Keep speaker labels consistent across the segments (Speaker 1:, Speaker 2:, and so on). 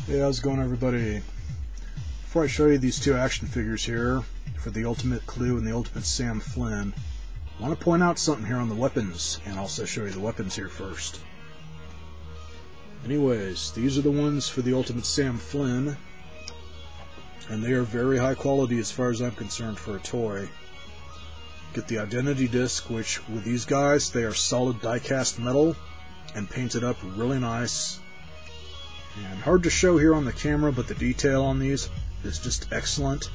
Speaker 1: Hey, how's it going, everybody? Before I show you these two action figures here for the Ultimate CLU and the Ultimate Sam Flynn, I want to point out something here on the weapons, and also show you the weapons here first. Anyways, these are the ones for the Ultimate Sam Flynn, and they are very high quality as far as I'm concerned for a toy. Get the identity disc, which with these guys, they are solid die-cast metal and painted up really nice. And hard to show here on the camera, but the detail on these is just excellent.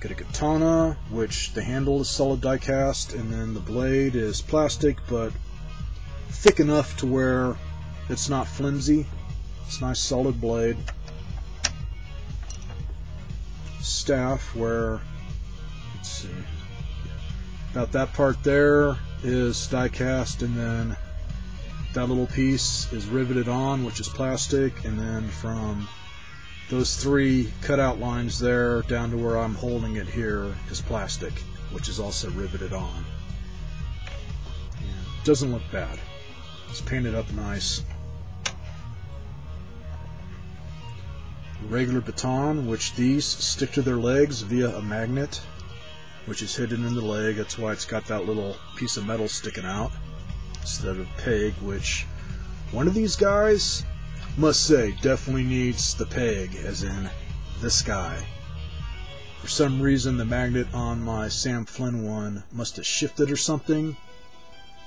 Speaker 1: Get a katana, which the handle is solid die cast, and then the blade is plastic, but thick enough to where it's not flimsy. It's a nice solid blade. Staff, where, let's see, about that part there is die cast, and then that little piece is riveted on, which is plastic, and then from those three cutout lines there down to where I'm holding it here is plastic, which is also riveted on. And doesn't look bad. It's painted up nice. Regular baton, which these stick to their legs via a magnet, which is hidden in the leg. That's why it's got that little piece of metal sticking out instead of peg, which one of these guys, must say, definitely needs the peg, as in this guy. For some reason the magnet on my Sam Flynn one must have shifted or something.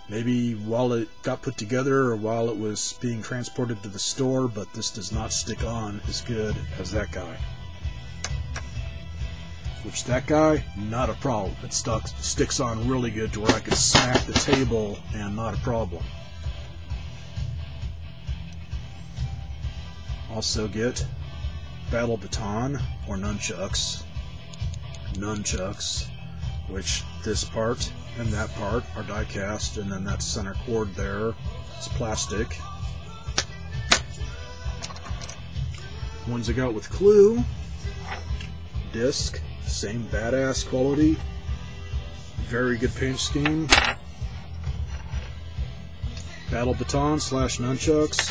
Speaker 1: Maybe while it got put together or while it was being transported to the store, but this does not stick on as good as that guy. Which that guy, not a problem. It sticks on really good to where I could smack the table and not a problem. Also get battle baton or nunchucks. Which this part and that part are die cast, and then that center cord there is plastic. Ones I got with CLU, disc. Same badass quality, very good paint scheme. Battle baton / nunchucks.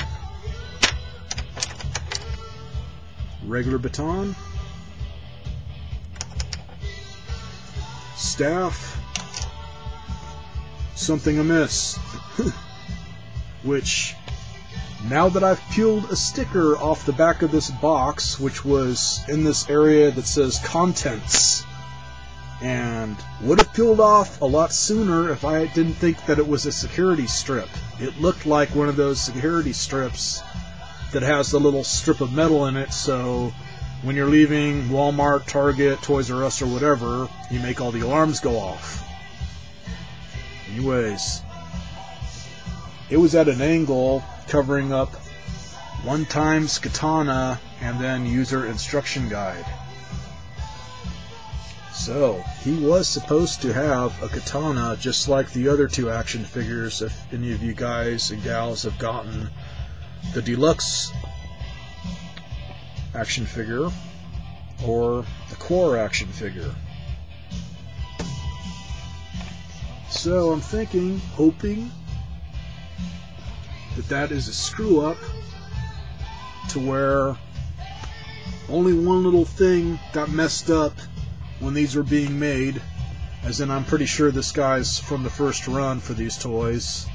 Speaker 1: Regular baton. Staff. Something amiss. Which, now that I've peeled a sticker off the back of this box, which was in this area that says contents, and would have peeled off a lot sooner if I didn't think that it was a security strip. It looked like one of those security strips that has the little strip of metal in it, so when you're leaving Walmart, Target, Toys R Us, or whatever, you make all the alarms go off. Anyways, it was at an angle covering up 1x katana and then user instruction guide. So he was supposed to have a katana just like the other two action figures, if any of you guys and gals have gotten the deluxe action figure or the core action figure. So I'm thinking, hoping that is a screw up to where only one little thing got messed up when these were being made, as in I'm pretty sure this guy's from the first run for these toys,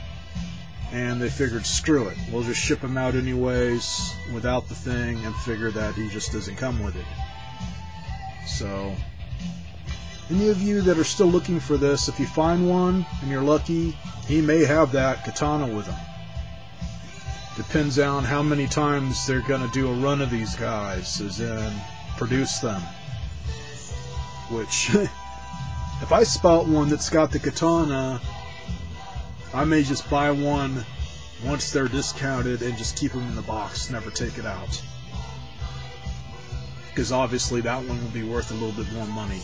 Speaker 1: and they figured, screw it, we'll just ship him out anyways without the thing, and figure that he just doesn't come with it. So any of you that are still looking for this, if you find one and you're lucky, he may have that katana with him. Depends on how many times they're going to do a run of these guys, as in produce them. Which, if I spot one that's got the katana, I may just buy one once they're discounted and just keep them in the box, never take it out. Because obviously that one will be worth a little bit more money.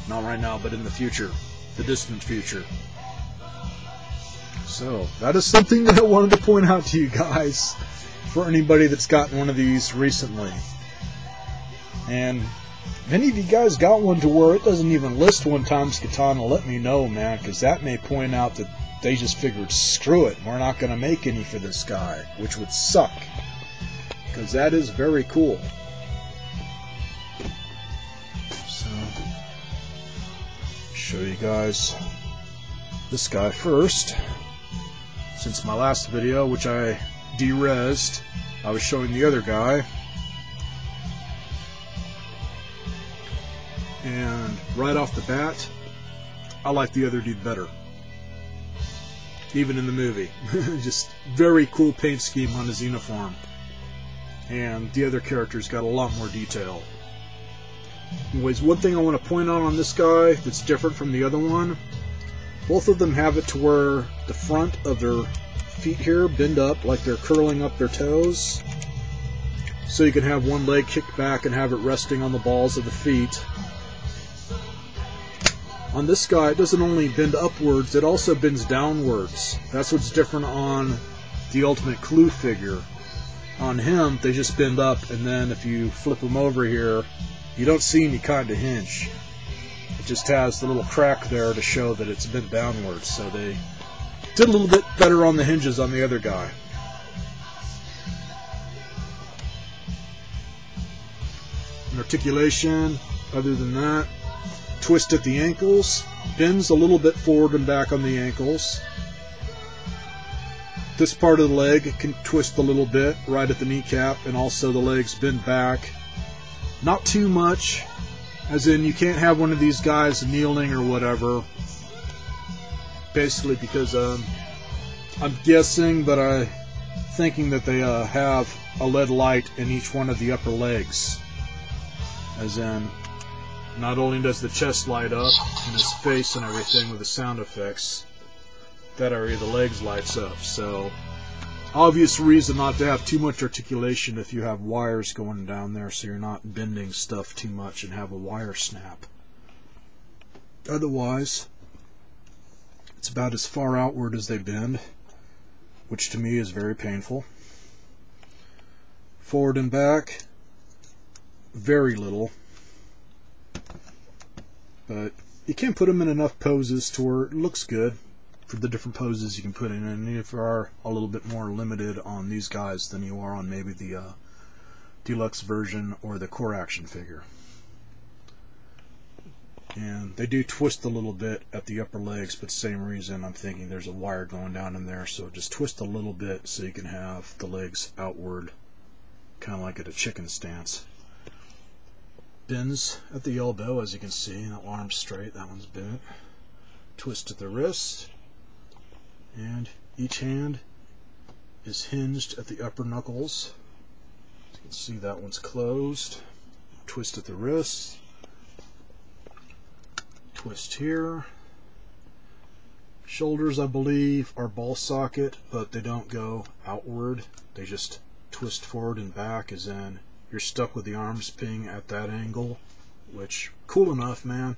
Speaker 1: Not right now, but in the future. The distant future. So, that is something that I wanted to point out to you guys for anybody that's gotten one of these recently. And if any of you guys got one to where it doesn't even list 1x katana, let me know, man, because that may point out that they just figured, screw it, we're not going to make any for this guy, which would suck, because that is very cool. So, show you guys this guy first. Since my last video, which I de-resed, I was showing the other guy. And right off the bat, I like the other dude better. Even in the movie. Just very cool paint scheme on his uniform. And the other character's got a lot more detail. Anyways, one thing I want to point out on this guy that's different from the other one, both of them have it to where the front of their feet here bend up like they're curling up their toes. So you can have one leg kicked back and have it resting on the balls of the feet. On this guy, it doesn't only bend upwards, it also bends downwards. That's what's different on the Ultimate CLU figure. On him, they just bend up, and then if you flip him over here, you don't see any kind of hinge. It just has the little crack there to show that it's bent downwards. So they did a little bit better on the hinges on the other guy. And articulation, other than that, twist at the ankles, bends a little bit forward and back on the ankles. This part of the leg can twist a little bit right at the kneecap, and also the legs bend back. Not too much, as in you can't have one of these guys kneeling or whatever. Basically because I'm guessing, but I'm thinking that they have a LED light in each one of the upper legs. As in, not only does the chest light up and his face and everything with the sound effects, that area of the legs lights up. So, obvious reason not to have too much articulation if you have wires going down there, so you're not bending stuff too much and have a wire snap. Otherwise, it's about as far outward as they bend, which to me is very painful. Forward and back, very little. But you can't put them in enough poses to where it looks good for the different poses you can put in, and if you are a little bit more limited on these guys than you are on maybe the deluxe version or the core action figure. And they do twist a little bit at the upper legs, but same reason, I'm thinking there's a wire going down in there, so just twist a little bit so you can have the legs outward, kind of like at a chicken stance. Bends at the elbow, as you can see, that arm's straight, that one's bent. Twist at the wrist, and each hand is hinged at the upper knuckles. As you can see, that one's closed. Twist at the wrist, twist here. Shoulders, I believe, are ball socket, but they don't go outward, they just twist forward and back, as in you're stuck with the arms being at that angle, which, cool enough, man.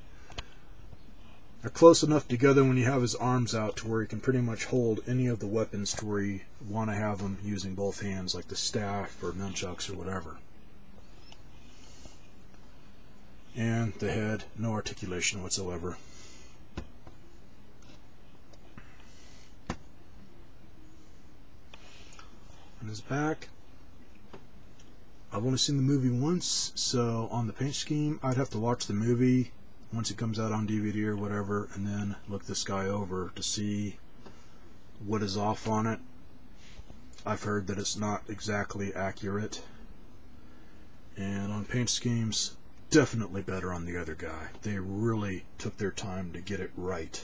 Speaker 1: They're close enough together when you have his arms out to where he can pretty much hold any of the weapons to where you want to have him using both hands, like the staff or nunchucks or whatever. And the head, no articulation whatsoever. On his back, I've only seen the movie once, so on the paint scheme, I'd have to watch the movie once it comes out on DVD or whatever, and then look this guy over to see what is off on it. I've heard that it's not exactly accurate, and on paint schemes, definitely better on the other guy. They really took their time to get it right,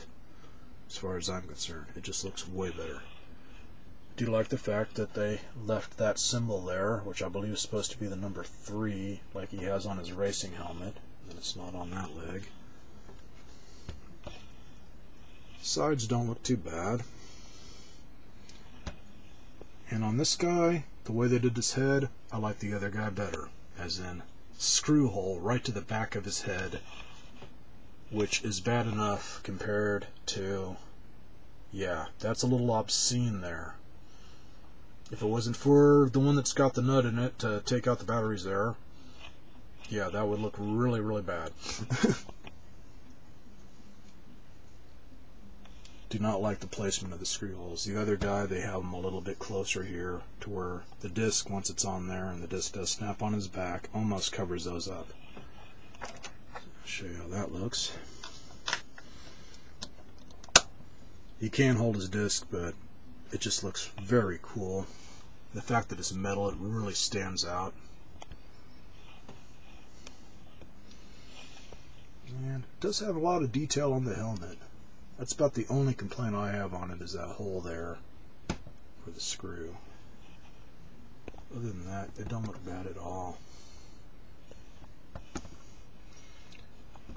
Speaker 1: as far as I'm concerned. It just looks way better. I do like the fact that they left that symbol there, which I believe is supposed to be the number 3, like he has on his racing helmet, and it's not on that leg. Sides don't look too bad. And on this guy, the way they did his head, I like the other guy better, as in screw hole right to the back of his head, which is bad enough compared to, yeah, that's a little obscene there. If it wasn't for the one that's got the nut in it to take out the batteries there, yeah, that would look really, really bad. do not like the placement of the screw holes. The other guy, they have them a little bit closer here to where the disc, once it's on there and the disc does snap on his back, almost covers those up. I'll show you how that looks. He can hold his disc, but it just looks very cool. The fact that it's metal, it really stands out. And it does have a lot of detail on the helmet. That's about the only complaint I have on it, is that hole there for the screw. Other than that, it don't look bad at all.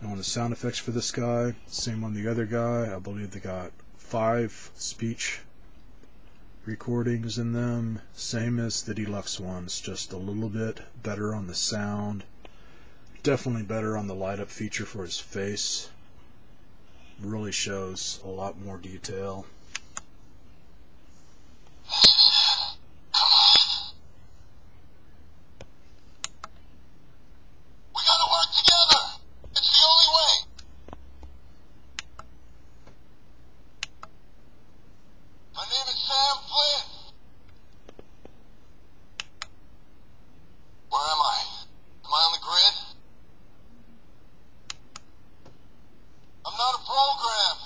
Speaker 1: Now on the sound effects for this guy, same on the other guy. I believe they got 5 speech recordings in them, same as the deluxe ones, just a little bit better on the sound. Definitely better on the light up feature for his face. Really shows a lot more detail.
Speaker 2: We gotta work together. It's the only way. My name is Sam Flynn. Where am I? Am I on the grid? I'm not a program.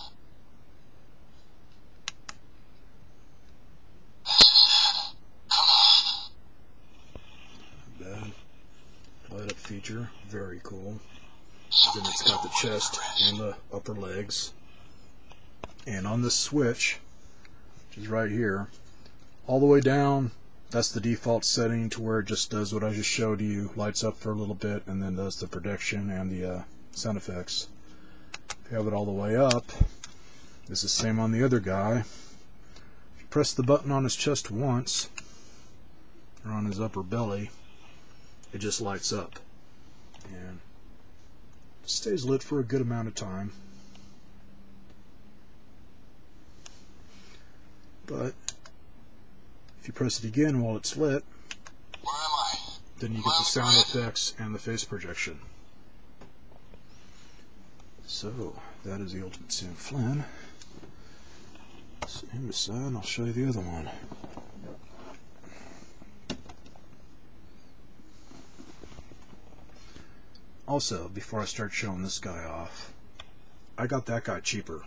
Speaker 2: This is it. Come on.
Speaker 1: Not bad. Light up feature, very cool. Then it's got the chest and the upper legs. And on this switch, which is right here, all the way down, that's the default setting to where it just does what I just showed you, lights up for a little bit, and then does the projection and the sound effects. If you have it all the way up, this is the same on the other guy. If you press the button on his chest once, or on his upper belly, it just lights up. And it stays lit for a good amount of time. But if you press it again while it's lit,
Speaker 2: Where am I?
Speaker 1: then you get the sound effects and the face projection. So, that is the Ultimate Sam Flynn. Set him aside and I'll show you the other one. Also, before I start showing this guy off, I got that guy cheaper.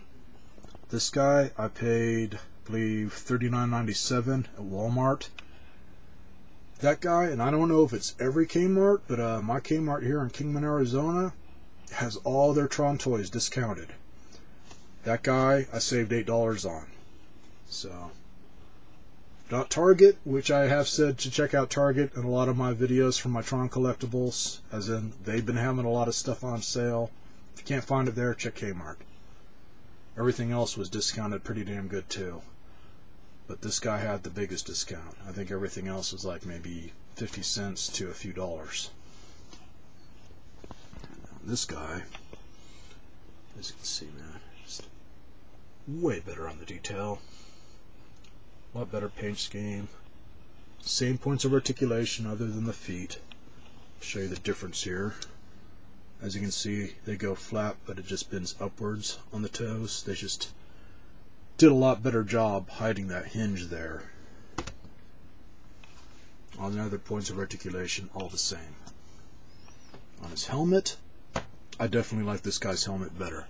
Speaker 1: This guy I paid, I believe, $39.97 at Walmart. That guy, and I don't know if it's every Kmart, but my Kmart here in Kingman, Arizona, has all their Tron toys discounted. That guy I saved $8 on. So, not Target, which I have said to check out Target in a lot of my videos for my Tron collectibles, as in they've been having a lot of stuff on sale. If you can't find it there, check Kmart. Everything else was discounted pretty damn good too. But this guy had the biggest discount. I think everything else was like maybe 50 cents to a few dollars. This guy, as you can see, man, just way better on the detail. A lot better paint scheme. Same points of articulation other than the feet. I'll show you the difference here. As you can see, they go flat, but it just bends upwards on the toes. They just did a lot better job hiding that hinge there. On the other points of articulation, all the same. On his helmet, I definitely like this guy's helmet better.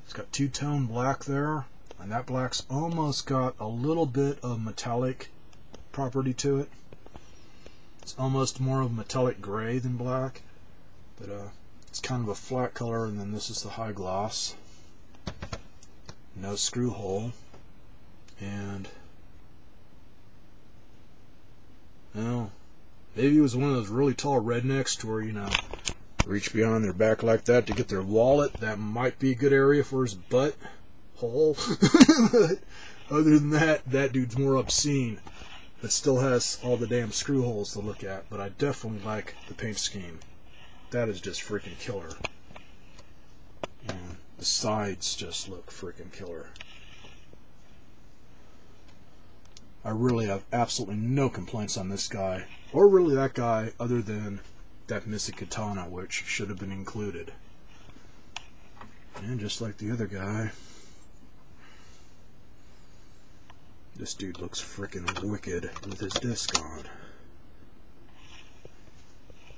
Speaker 1: It's got two-tone black there, and that black's almost got a little bit of metallic property to it. It's almost more of metallic gray than black, but it's kind of a flat color, and then this is the high gloss. No screw hole, and well, maybe it was one of those really tall rednecks to where, you know, reach behind their back like that to get their wallet. That might be a good area for his butt hole. But other than that, that dude's more obscene. But still has all the damn screw holes to look at. But I definitely like the paint scheme. That is just freaking killer. And the sides just look freaking killer. I really have absolutely no complaints on this guy, or really that guy, other than that missing katana, which should have been included. And just like the other guy, This dude looks frickin' wicked with his disc on.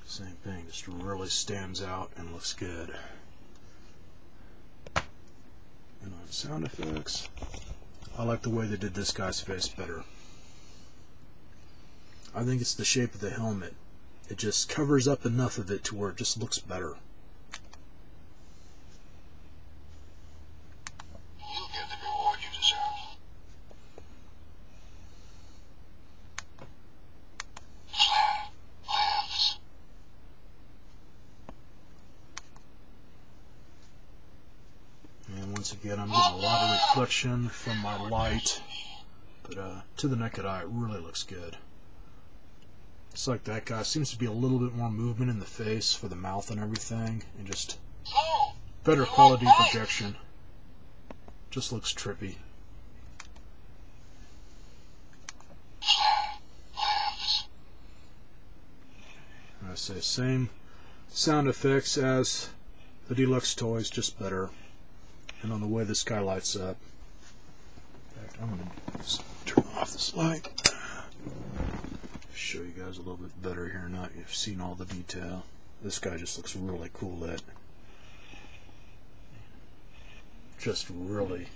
Speaker 1: Same thing, just really stands out and looks good. And on sound effects, I like the way they did this guy's face better. I think it's the shape of the helmet. It just covers up enough of it to where it just looks better.
Speaker 2: You get the reward you deserve. Flynn lives.
Speaker 1: And once again, I'm getting a lot of reflection from my light, but to the naked eye, it really looks good. It's like that guy seems to be a little bit more movement in the face for the mouth and everything, and just better quality projection. Just looks trippy. I say same sound effects as the deluxe toys, just better. And on the way this guy lights up. In fact, I'm gonna just turn off this light. Show you guys a little bit better here now you've seen all the detail. This guy just looks really cool lit. Just really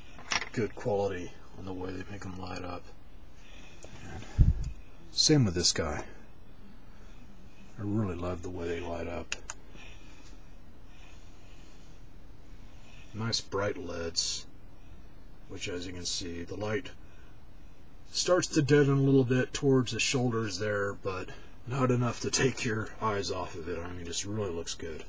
Speaker 1: good quality on the way they make them light up. And same with this guy. I really love the way they light up. Nice bright LEDs, which as you can see, the light starts to deaden a little bit towards the shoulders there, but not enough to take your eyes off of it. I mean, it just really looks good.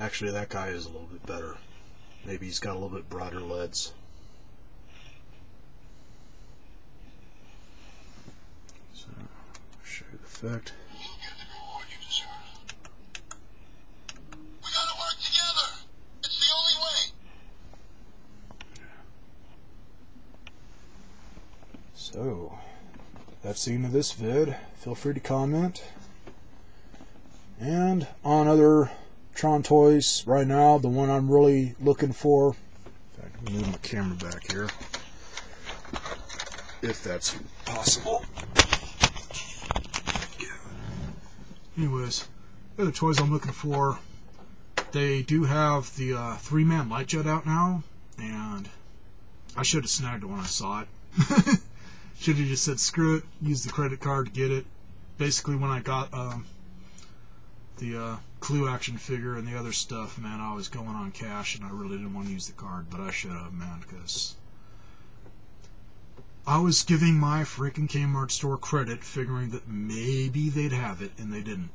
Speaker 1: Actually, that guy is a little bit better. Maybe he's got a little bit broader LEDs. So, I'll show you the effect.
Speaker 2: You get the reward you deserve. We gotta work together. It's the only way.
Speaker 1: So, that's the end of this vid. Feel free to comment. And on other Tron toys right now, the one I'm really looking for. In fact, I'm going to move my camera back here, if that's possible. Anyways, the other toys I'm looking for, they do have the 3-man light jet out now, and I should have snagged it when I saw it. Should have just said screw it, use the credit card to get it. Basically, when I got the CLU action figure and the other stuff, man, I was going on cash and I really didn't want to use the card, but I should have, man, because I was giving my freaking Kmart store credit, figuring that maybe they'd have it, and they didn't.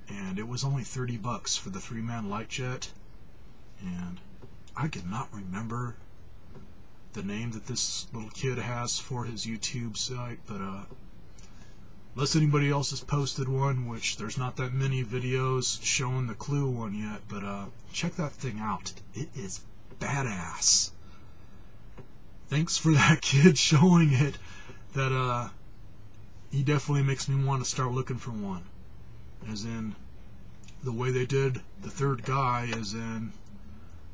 Speaker 1: And it was only $30 for the 3-man light jet, and I cannot remember the name that this little kid has for his YouTube site, but unless anybody else has posted one, which there's not that many videos showing the CLU one yet, but check that thing out. It is badass. Thanks for that kid showing it. That he definitely makes me want to start looking for one. As in, the way they did the third guy is in,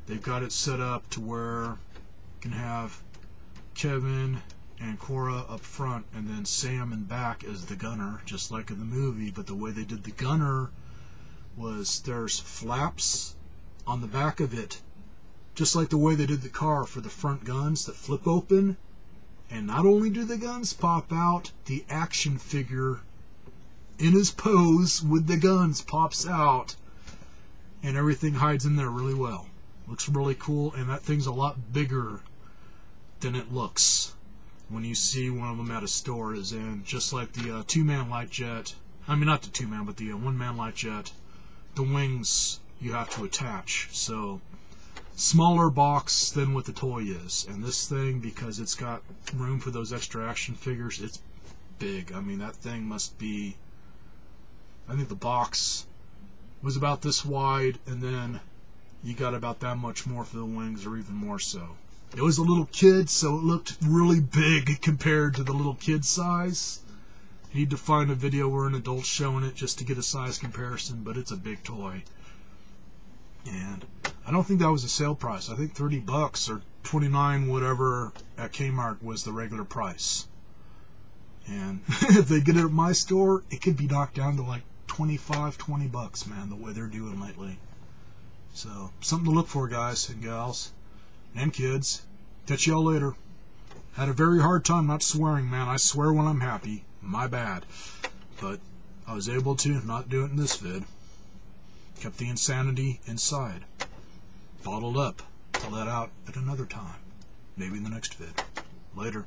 Speaker 1: they've got it set up to where you can have Kevin and Cora up front, and then Sam in back as the gunner, just like in the movie. But the way they did the gunner was there's flaps on the back of it, just like the way they did the car for the front guns that flip open. And not only do the guns pop out, the action figure in his pose with the guns pops out, and everything hides in there really well. Looks really cool, and that thing's a lot bigger than it looks when you see one of them at a store. Is in just like the 2-man light jet. I mean, not the 2-man, but the 1-man light jet. The wings you have to attach, so smaller box than what the toy is. And this thing, because it's got room for those extra action figures, it's big. I mean, that thing must be, I think the box was about this wide, and then you got about that much more for the wings, or even more so. It was a little kid, so it looked really big compared to the little kid size. You need to find a video where an adult's showing it just to get a size comparison, but it's a big toy. And I don't think that was a sale price. I think $30 or $29 whatever at Kmart was the regular price. And if they get it at my store, it could be knocked down to like $25-20, man, the way they're doing lately. So, something to look for, guys and gals and kids. Catch y'all later. Had a very hard time not swearing, man. I swear when I'm happy. My bad. But I was able to not do it in this vid. Kept the insanity inside. Bottled up to let out at another time. Maybe in the next vid. Later.